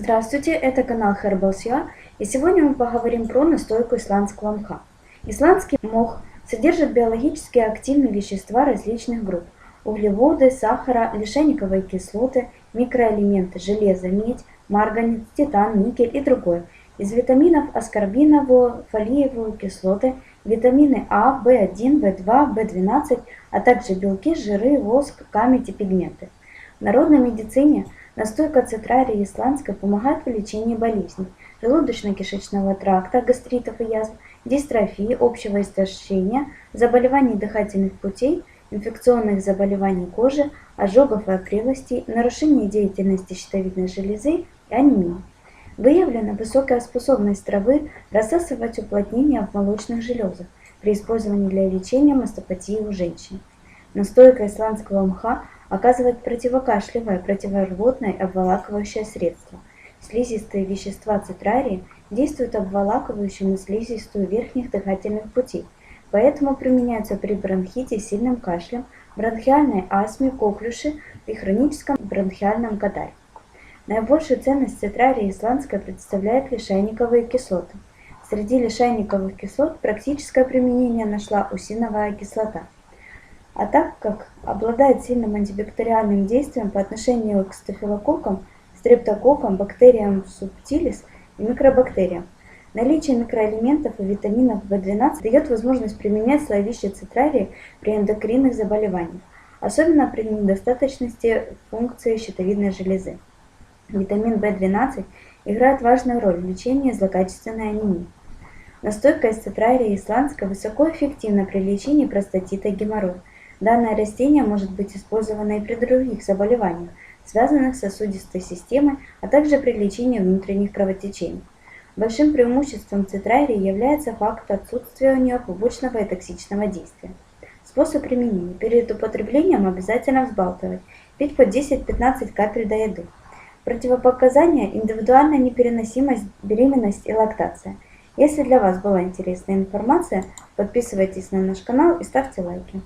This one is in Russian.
Здравствуйте, это канал Herbals.ua, и сегодня мы поговорим про настойку исландского мха. Исландский мох содержит биологически активные вещества различных групп: углеводы, сахара, лишайниковые кислоты, микроэлементы железо, медь, марганец, титан, никель и другое. Из витаминов аскорбиновую, фолиевую кислоты, витамины А, В1, В2, В12, а также белки, жиры, воск, камедь и пигменты. В народной медицине настойка цитрарии исландской помогает в лечении болезней желудочно-кишечного тракта, гастритов и язв, дистрофии, общего истощения, заболеваний дыхательных путей, инфекционных заболеваний кожи, ожогов и опрелостей, нарушения деятельности щитовидной железы и анемии. Выявлена высокая способность травы рассасывать уплотнения в молочных железах при использовании для лечения мастопатии у женщин. Настойка исландского мха оказывает противокашлевое, противорвотное и обволакивающее средство. Слизистые вещества цитрарии действуют обволакивающе на слизистую верхних дыхательных путей, поэтому применяются при бронхите, сильном кашле, бронхиальной астме, коклюше и хроническом бронхиальном катаре. Наибольшую ценность цитрарии исландской представляют лишайниковые кислоты. Среди лишайниковых кислот практическое применение нашла усиновая кислота. А так как обладает сильным антибактериальным действием по отношению к стафилококкам, стрептококкам, бактериям субтилис и микробактериям, наличие микроэлементов и витаминов В12 дает возможность применять слоевище цитрарии при эндокринных заболеваниях, особенно при недостаточности функции щитовидной железы. Витамин В12 играет важную роль в лечении злокачественной анемии. Настойка из цитрарии исландской высокоэффективна при лечении простатита и геморроя. Данное растение может быть использовано и при других заболеваниях, связанных с сосудистой системой, а также при лечении внутренних кровотечений. Большим преимуществом цитрарии является факт отсутствия у нее побочного и токсичного действия. Способ применения. Перед употреблением обязательно взбалтывать, пить по 10-15 капель до еды. Противопоказания – индивидуальная непереносимость, беременность и лактация. Если для вас была интересная информация, подписывайтесь на наш канал и ставьте лайки.